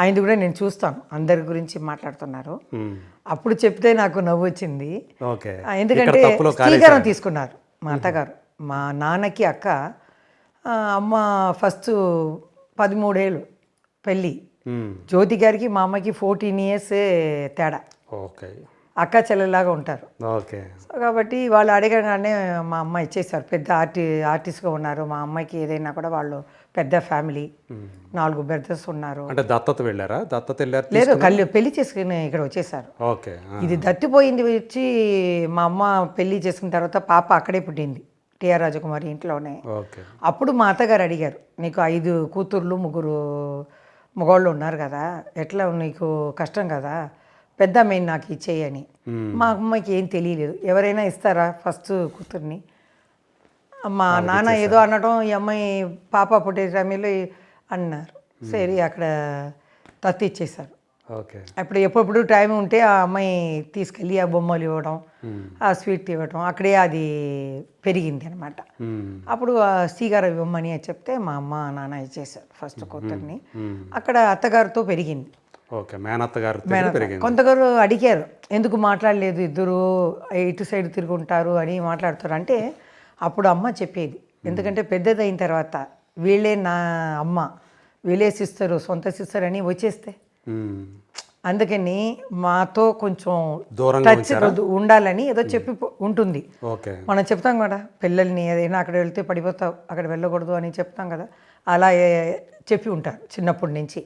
ఆయనది కూడా నేను చూస్తాను, అందరి గురించి మాట్లాడుతున్నారు. మ్మ్. అప్పుడు చెప్తే నాకు నవ్వు వచ్చింది. ఓకే. ఎందుకంటే ఇక్కడ తప్పులో శ్రీకారం తీసుకున్నారు మా అత్తగారు. మా నాన్నకి అక్క, అమ్మ ఫస్ట్ 13 ఏళ్ళు పెళ్ళి. మ్మ్. జ్యోతి గారికి మా అమ్మకి 14 ఇయర్స్ తేడా. ఓకే. అక్క చెల్లెలాగా ఉంటారు. ఓకే. సో కాబట్టి వాళ్ళు అడగగానే మా అమ్మ ఇచ్చేసారు. పెద్ద ఆర్టిస్ట్గా ఉన్నారు. మా అమ్మాయికి ఏదైనా కూడా వాళ్ళు పెద్ద ఫ్యామిలీ, 4 బ్రదర్స్ ఉన్నారు. అంటే దత్తత వెళ్ళారా? దత్తత వెళ్ళారు? లేదు, పెళ్లి చేసుకుని ఇక్కడ వచ్చేసారు. ఓకే. ఇది దత్తిపోయింది వచ్చి మా అమ్మ పెళ్లి చేసుకున్న తర్వాత పాప అక్కడే పుట్టింది, టిఆర్ రాజకుమారి ఇంట్లోనే. ఓకే. అప్పుడు మా అత్తగారు అడిగారు, నీకు 5 కూతుర్లు 3 మగవాళ్ళు ఉన్నారు కదా, ఎట్లా నీకు కష్టం కదా, పెద్ద అమ్మాయిని నాకు ఇచ్చేయని. మా అమ్మాయికి ఏం తెలియలేదు, ఎవరైనా ఇస్తారా ఫస్ట్ కూతుర్ని. మా నాన్న ఏదో అనడం, ఈ అమ్మాయి పాప పుట్టే సమయంలో అన్నారు. సరే అక్కడ దత్తు ఇచ్చేశారు. ఓకే. అప్పుడు ఎప్పుడప్పుడు టైం ఉంటే ఆ అమ్మాయి తీసుకెళ్ళి ఆ బొమ్మలు ఇవ్వడం, ఆ స్వీట్ ఇవ్వడం, అక్కడే అది పెరిగింది అనమాట. మ్మ్. అప్పుడు ఆ శ్రీగారు ఇవ్వమని చెప్తే మా అమ్మ నాన్న ఇచ్చేసారు ఫస్ట్ కూతుర్ని. అక్కడ అత్తగారితో పెరిగింది. ఓకే. మేనత్త గారు పెరిగింది. కొంతగారు అడిగారు, ఎందుకు మాట్లాడలేదు, ఇద్దరు ఇటు సైడ్ తిరుగుంటారు అని మాట్లాడుతారు అంటే, అప్పుడు అమ్మ చెప్పేది, ఎందుకంటే పెద్దదైన తర్వాత వీళ్ళే నా అమ్మ, వీళ్ళే సిస్టరు, సొంత సిస్టర్ అని వచ్చేస్తే, మ్మ్. అందుకని మాతో కొంచెం దూరంగా టచ్ ఉండాలని ఏదో చెప్పి ఉంటుంది. ఓకే. మనం చెప్తాం కదా పిల్లల్ని, ఏదైనా అక్కడ వెళ్తే పడిపోతావు, అక్కడ వెళ్ళకూడదు అని చెప్తాం కదా, అలా చెప్పి ఉంటారు చిన్నప్పటి నుంచి.